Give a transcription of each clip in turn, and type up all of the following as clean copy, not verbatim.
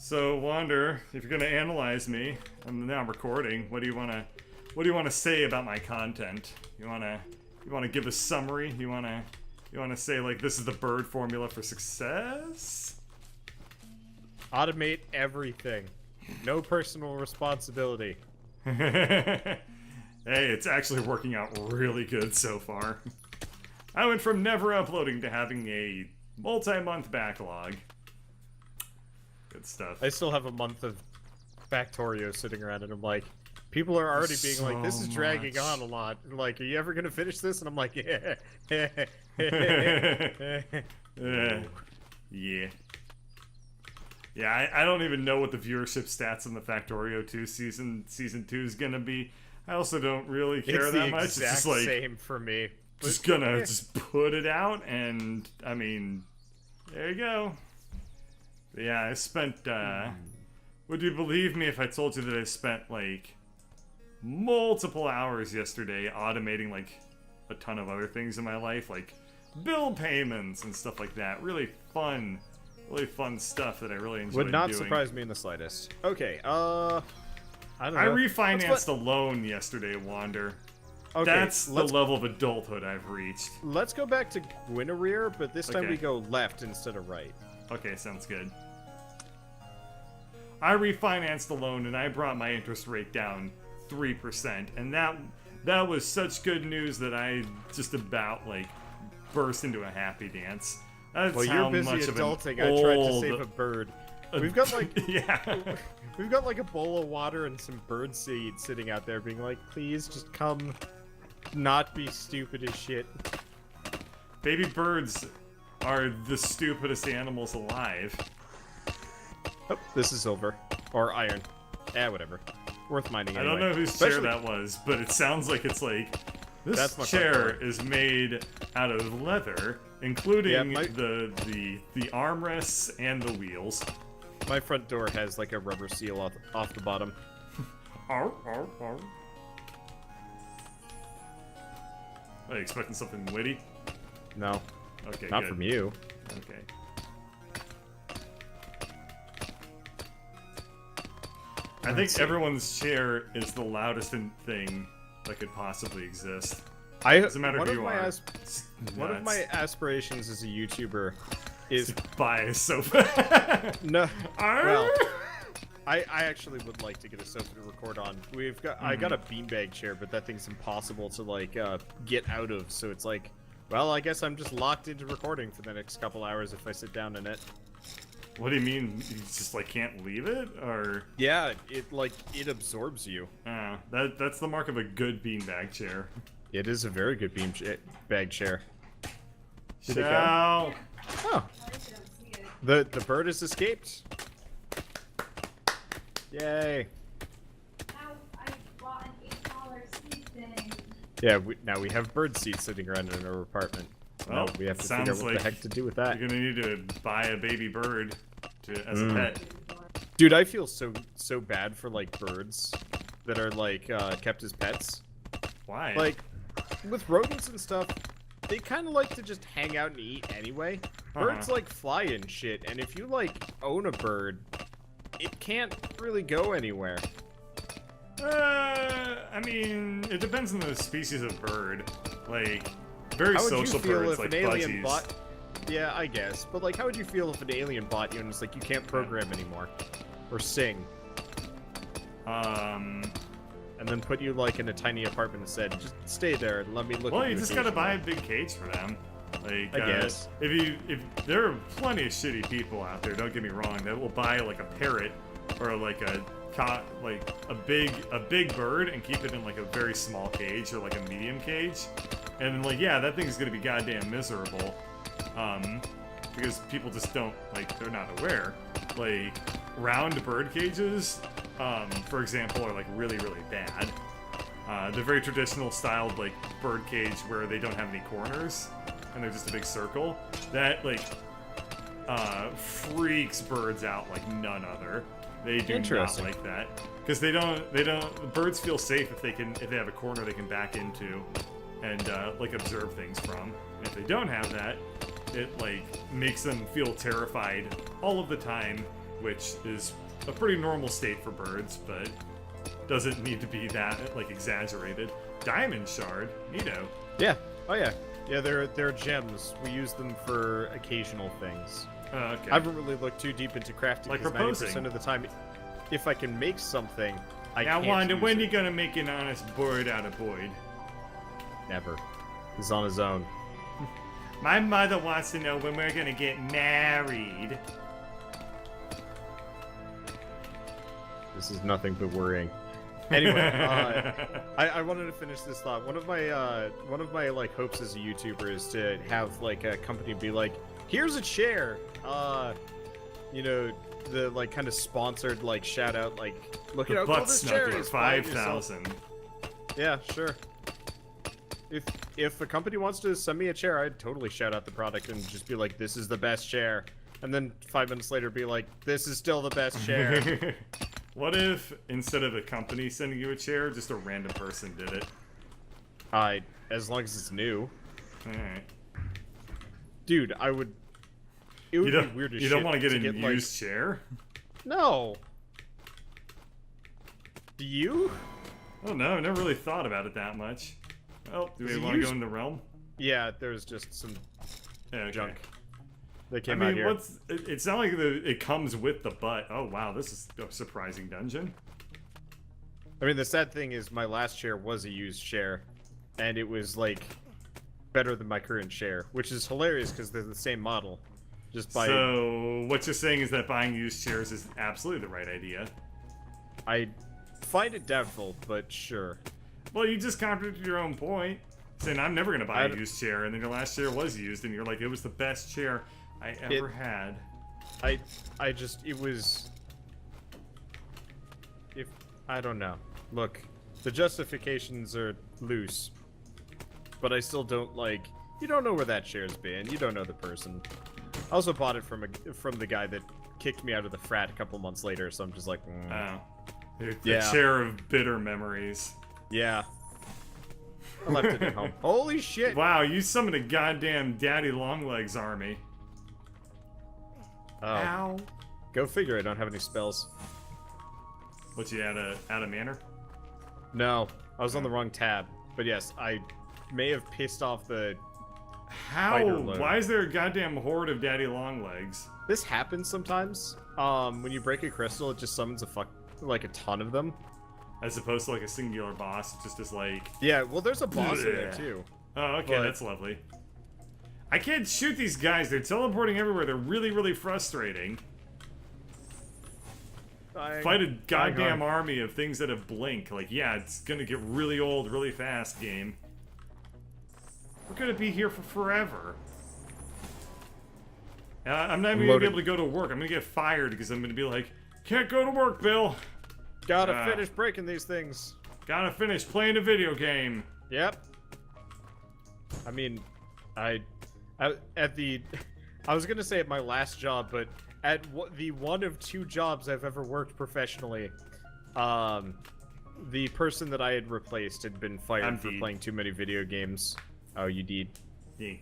So, Wander, if you're gonna analyze me, and now I'm recording, what do you wanna say about my content? You wanna give a summary? You wanna say like this is the bird formula for success? Automate everything. No personal responsibility. Hey, it's actually working out really good so far. I went from never uploading to having a multi-month backlog. Good stuff. I still have a month of Factorio sitting around, and I'm like, people are already being like, this is dragging on a lot. And like, are you ever gonna finish this? And I'm like, yeah. Yeah. Yeah, I don't even know what the viewership stats in the Factorio 2 season 2 is gonna be. I also don't really care that much. It's just like same for me. Just gonna just put it out, and I mean, there you go. But yeah, I spent. Would you believe me if I told you that I spent like multiple hours yesterday automating like a ton of other things in my life, like bill payments and stuff like that. Really fun stuff that I really enjoyed doing. Would not surprise me in the slightest. Okay, I don't know. I refinanced a loan yesterday, Wander. Okay, that's the level of adulthood I've reached. Let's go back to Guinevere, but this time Okay. we go left instead of right. Okay, sounds good. I refinanced the loan and I brought my interest rate down 3%, and that was such good news that I just about like burst into a happy dance. That's Well, how you're busy much of an adulting. I tried to old- save a bird. We've got like yeah. we've got like a bowl of water and some bird seed sitting out there, being like, please just come, not be stupid as shit. Baby birds are the stupidest animals alive. Oh, this is silver or iron. Whatever. Worth mining anyway. I don't know whose chair that was, but it sounds like it's like this That's my chair front door. is made out of leather, including Yeah, the armrests and the wheels. My front door has like a rubber seal off the bottom. Arr, arr, arr. Are you expecting something witty? No, Okay, not good. from you. Okay. I think Let's see. everyone's chair is the loudest thing that could possibly exist. I Doesn't matter one who of you my are. one of my aspirations as a YouTuber is buy a sofa. no. Arr! Well, I actually would like to get a sofa to record on. I got a beanbag chair, but that thing's impossible to like get out of. So it's like, well, I guess I'm just locked into recording for the next couple hours if I sit down in it. What do you mean? You just like can't leave it, or? Yeah, it absorbs you. That's the mark of a good beanbag chair. It is a very good bag chair. Did it go? Ciao. Oh, the bird has escaped. Yay! Yeah, now we have bird seed sitting around in our apartment. Well, Now we have to sounds figure out what like the heck to do with that. You're gonna need to buy a baby bird as a pet. Dude, I feel so bad for like birds that are like kept as pets. Why? Like with rodents and stuff, they kind of like to just hang out and eat anyway. Birds like fly and shit, and if you like own a bird, it can't really go anywhere. I mean, it depends on the species of bird. Like, very How would social you feel birds if like an alien fuzzies. bot? Yeah, I guess. But like, how would you feel if an alien bought you and it's like you can't program anymore, or sing, and then put you like in a tiny apartment and said, just stay there and let me look. Well, at you just gotta buy a occasionally." big cage for them. Like, I guess. if there are plenty of shitty people out there, don't get me wrong, that will buy like a parrot or like a big bird and keep it in like a very small cage or like a medium cage, and like yeah, that thing's gonna be goddamn miserable, because people just don't like they're not aware. Like round bird cages, for example, are like really bad. They're very traditional styled like bird cage where they don't have any corners and they're just a big circle. That like freaks birds out like none other. They do not Interesting. like that because they don't. Birds feel safe if they have a corner they can back into and like observe things from. And if they don't have that, it like makes them feel terrified all of the time which is a pretty normal state for birds, but doesn't need to be that, like, exaggerated. Diamond shard, neato. Yeah. Oh yeah. Yeah, they're gems. We use them for occasional things. Okay. I haven't really looked too deep into crafting Like because proposing. 90% of the time, if I can make something, I Now, can't Wanda, use when it. you gonna make an honest bird out of Boyd? Never. He's on his own. My mother wants to know when we're gonna get married. This is nothing but worrying. Anyway, I wanted to finish this thought. One of my like hopes as a YouTuber is to have like a company be like, here's a chair. You know, the like kind of sponsored like shout out like, look at how cool Butt this chair snuggler, is. Buy it 5,000. yourself. Yeah, sure. If a company wants to send me a chair, I'd totally shout out the product and just be like, this is the best chair. And then 5 minutes later be like, this is still the best chair. What if, instead of a company sending you a chair, just a random person did it? As long as it's new. Alright. Dude, it would be weird as shit. You don't want to get a like- used chair? No. Do you? Oh no, I never really thought about it that much. Oh, do we Is it want to go used? in the realm? Yeah, there's just some Yeah, okay. junk that I came out mean, here. it's not like it comes with the butt. Oh wow, this is a surprising dungeon. I mean, the sad thing is my last chair was a used chair, and it was, like, better than my current chair, which is hilarious because they're the same model. Just by... So, what you're saying is that buying used chairs is absolutely the right idea. I find it doubtful, but sure. Well, you just contradicted your own point, saying I'm never going to buy I a d- used chair, and then your last chair was used, and you're like, it was the best chair I ever had. It was... I don't know. Look, the justifications are loose, but I still don't, like... You don't know where that chair's been. You don't know the person. I also bought it from the guy that kicked me out of the frat a couple months later, so I'm just like... Oh. The Yeah. chair of bitter memories. Yeah. I left it at home. Holy shit! Wow, you summoned a goddamn Daddy Longlegs army. Oh, Ow. go figure, I don't have any spells. What, you out of manner? No, I was on the wrong tab. But yes, I may have pissed off the... How? Spider load. Why is there a goddamn horde of Daddy Longlegs? This happens sometimes. When you break a crystal, it just summons a ton of them. As opposed to like a singular boss, just as like... Yeah, well, there's a boss in there Blech. too. Oh, okay, But- that's lovely. I can't shoot these guys, they're teleporting everywhere, they're really, really frustrating. Fight a goddamn army of things that have blink. Like, yeah, it's gonna get really old really fast, game. We're gonna be here for forever. I'm not even gonna be able to go to work. I'm gonna get fired because I'm gonna be like, can't go to work, Bill. Gotta finish breaking these things. Gotta finish playing a video game. Yep. I mean, I was gonna say at my last job, but at the one of two jobs I've ever worked professionally, the person that I had replaced had been fired for Indeed. playing too many video games. Oh, you did? Yink.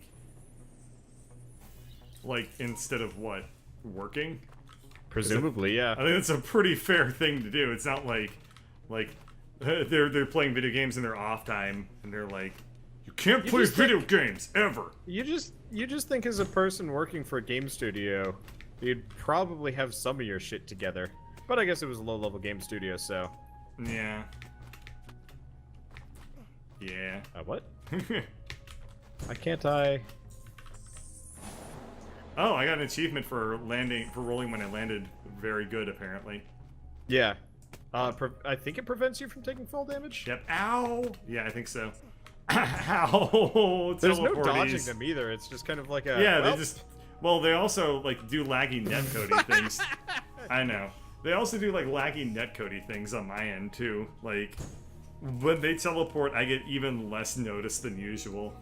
Like, instead of what? Working? Presumably, yeah. I think that's a pretty fair thing to do. It's not like they're playing video games in their off time and they're like, you can't play just video games ever. You just think as a person working for a game studio, you'd probably have some of your shit together. But I guess it was a low-level game studio, so... Yeah. Yeah. What? Why can't I... Oh, I got an achievement for rolling when I landed very good, apparently. Yeah. I think it prevents you from taking fall damage? Yep. Ow! Yeah, I think so. Ow! There's no Teleporties. dodging them either, it's just kind of like a... Yeah, well, they just... Well, they also, like, do laggy netcoding things. I know. They also do, like, laggy netcoding things on my end, too. Like, when they teleport, I get even less notice than usual.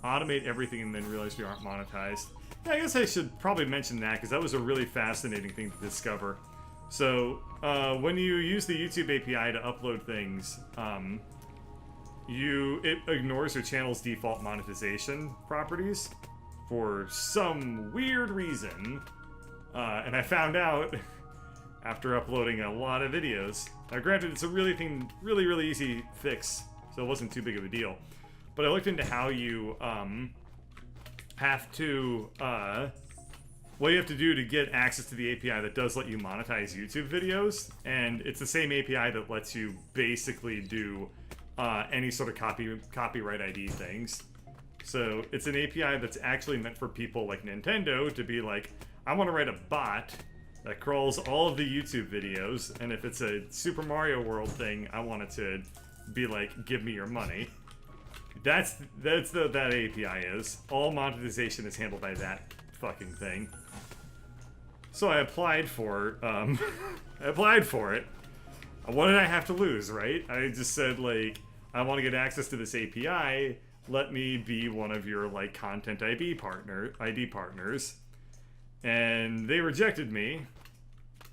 Automate everything and then realize we aren't monetized. Yeah, I guess I should probably mention that, because that was a really fascinating thing to discover. So, when you use the YouTube API to upload things, it ignores your channel's default monetization properties for some weird reason. And I found out after uploading a lot of videos. Now, granted, it's a really easy fix, so it wasn't too big of a deal. But I looked into how you have to what you have to do to get access to the API that does let you monetize YouTube videos, and it's the same API that lets you basically do any sort of copyright ID things. So it's an API that's actually meant for people like Nintendo to be like, I want to write a bot that crawls all of the YouTube videos, and if it's a Super Mario World thing, I want it to be like, give me your money. That API is. All monetization is handled by that fucking thing. So I applied for it. What did I have to lose, right? I just said, like, I want to get access to this API. Let me be one of your, like, content ID partners. And they rejected me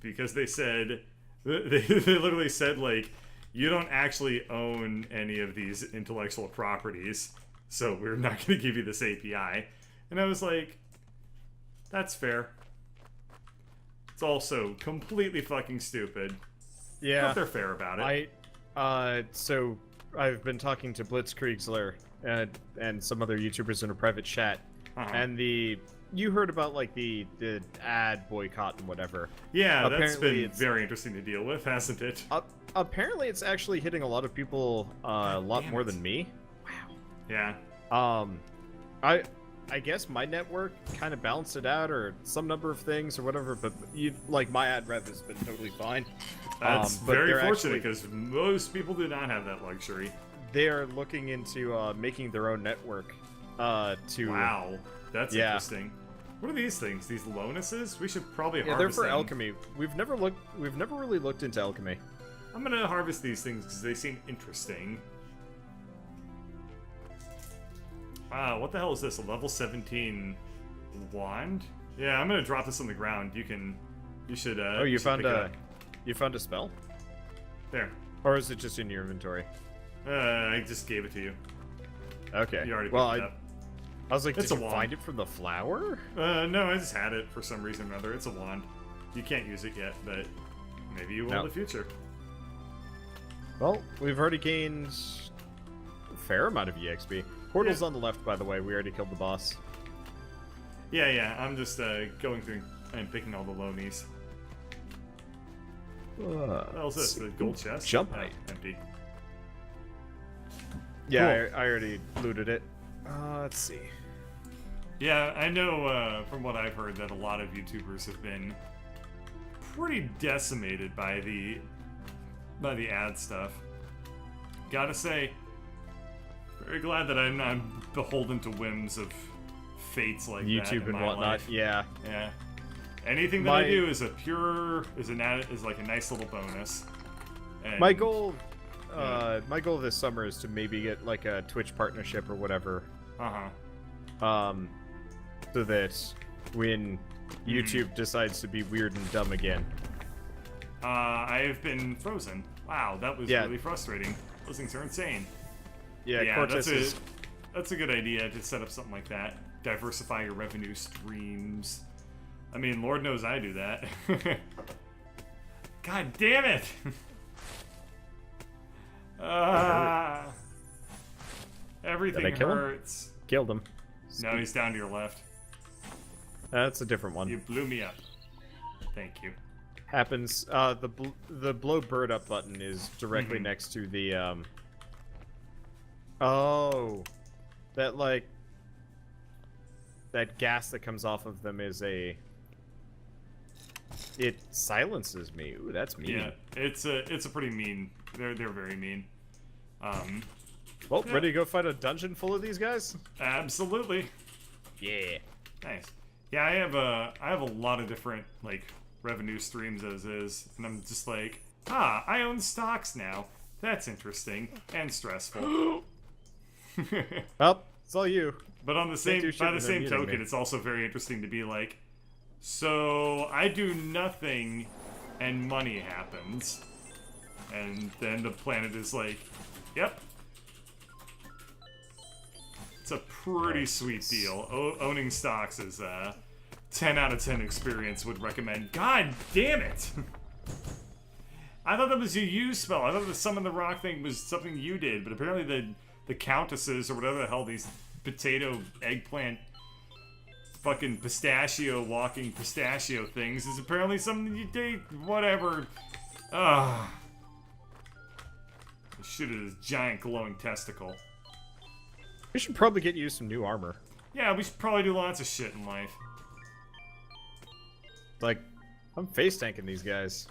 because they said, they literally said, like, you don't actually own any of these intellectual properties, so we're not going to give you this API. And I was like, that's fair. It's also completely fucking stupid. Yeah. But they're fair about it. So I've been talking to Blitzkriegsler and some other YouTubers in a private chat, and you heard about, like, the ad boycott and whatever. Yeah, that's been very interesting to deal with, hasn't it? Apparently it's actually hitting a lot of people a lot more than me. Wow. Yeah. I guess my network kind of balanced it out, or some number of things or whatever, but my ad rev has been totally fine. That's but very fortunate, because most people do not have that luxury. They are looking into making their own network to... Wow, that's interesting. What are these things? These lonuses? We should probably harvest them. They're for alchemy. We've never really looked into alchemy. I'm gonna harvest these things because they seem interesting. What the hell is this? A level 17 wand? Yeah, I'm gonna drop this on the ground. You should. Oh, you found a spell? There. Or is it just in your inventory? I just gave it to you. Okay. You already picked it up. I was like, it's did you find it from the flower? No, I just had it for some reason or other. It's a wand. You can't use it yet, but maybe you will in the future. Well, we've already gained a fair amount of EXP. Portal's on the left, by the way. We already killed the boss. Yeah. I'm just going through and picking all the lonies. What else is this? The gold chest? Jump height. Empty. Yeah, cool. I already looted it. Let's see. Yeah, I know from what I've heard that a lot of YouTubers have been pretty decimated by the ad stuff. Gotta say, very glad that I'm not beholden to whims of fates like YouTube that and whatnot. Life. Yeah. Anything that I do is like a nice little bonus. And, my goal this summer is to maybe get like a Twitch partnership or whatever. So that when YouTube decides to be weird and dumb again. I've been frozen. Wow, that was really frustrating. Those things are insane. Yeah, that's a good idea to set up something like that. Diversify your revenue streams. I mean, Lord knows I do that. God damn it! Everything hurts. Killed him. No, he's down to your left. That's a different one. You blew me up. Thank you. Happens. The blow bird up button is directly next to the Oh, that gas that comes off of them is it silences me. Ooh, that's mean. Yeah, it's a pretty mean. They're very mean. Well, ready to go fight a dungeon full of these guys? Absolutely. Yeah. Nice. Yeah, I have a lot of different like revenue streams as is, and I'm just like, I own stocks now. That's interesting and stressful. Well, it's all you. By the same token, it's also very interesting to be like, so I do nothing, and money happens, and then the planet is like, yep. It's a pretty sweet deal. Owning stocks is 10 out of 10 experience would recommend. God damn it! I thought that was a you spell. I thought the summon the rock thing was something you did, but apparently the countesses or whatever the hell these potato eggplant fucking pistachio walking pistachio things is apparently something you did. Whatever. Ugh. Shoot at his giant glowing testicle. We should probably get you some new armor. Yeah, we should probably do lots of shit in life. Like, I'm face tanking these guys.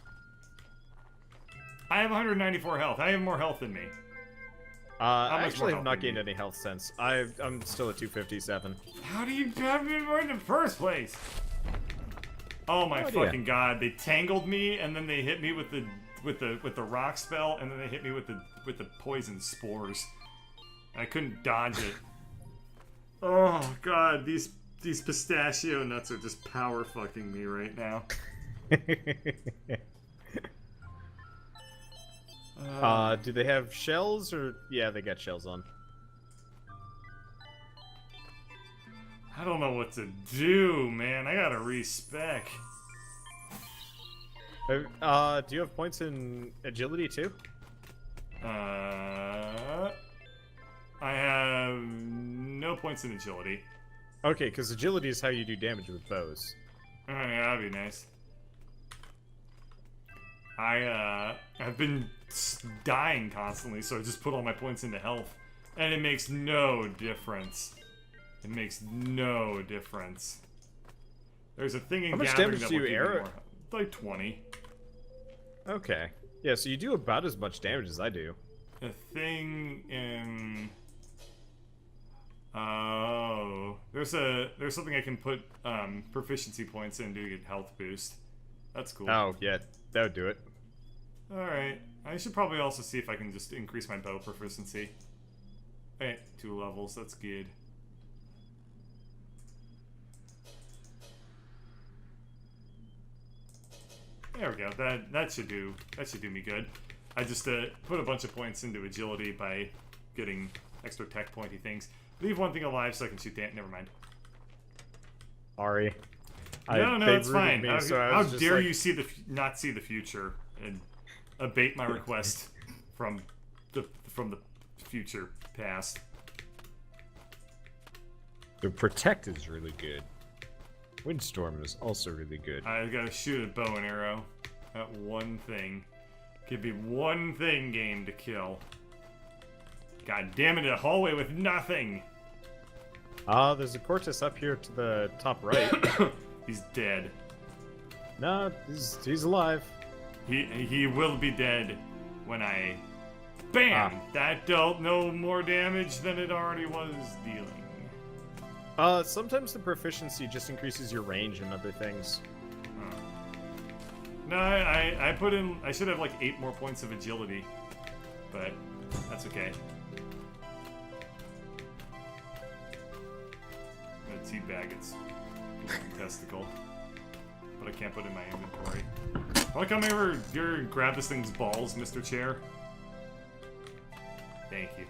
I have 194 health. I have more health than me. I actually have not gained any health since. I'm still at 257. How do you have me more in the first place? Oh my fucking god! They tangled me, and then they hit me with the rock spell, and then they hit me with the poison spores. I couldn't dodge it. Oh god, these pistachio nuts are just power fucking me right now. Do they have shells or yeah, they got shells on. I don't know what to do, man. I gotta respec. Do you have points in agility too? I have no points in agility. Okay, because agility is how you do damage with bows. Oh, yeah, that'd be nice. I've been dying constantly, so I just put all my points into health, and it makes no difference. It makes no difference. There's a thing in how much gathering damage that do you will give me air? more, like 20. Okay. Yeah, so you do about as much damage as I do. The thing in oh, there's something I can put proficiency points in to get health boost. That's cool. Oh yeah, that would do it. All right, I should probably also see if I can just increase my bow proficiency. Hey, 2 levels. That's good. There we go. That should do me good. I just put a bunch of points into agility by getting extra tech pointy things. Leave one thing alive so I can shoot that. Never mind. Sorry. No, it's fine. Me, How, so how dare like... you not see the future and abate my request from the future past? The protect is really good. Windstorm is also really good. I gotta shoot a bow and arrow. That one thing. Give me one thing, game, to kill. God damn it, a hallway with nothing! There's a Cortus up here to the top right. He's dead. No, he's alive. He will be dead when I... BAM! That dealt no more damage than it already was dealing. Sometimes the proficiency just increases your range and other things. No, I put in... I should have like 8 more points of agility. But that's okay. I'm gonna teabag its testicle. But I can't put it in my inventory. Wanna come over here and grab this thing's balls, Mr. Chair? Thank you.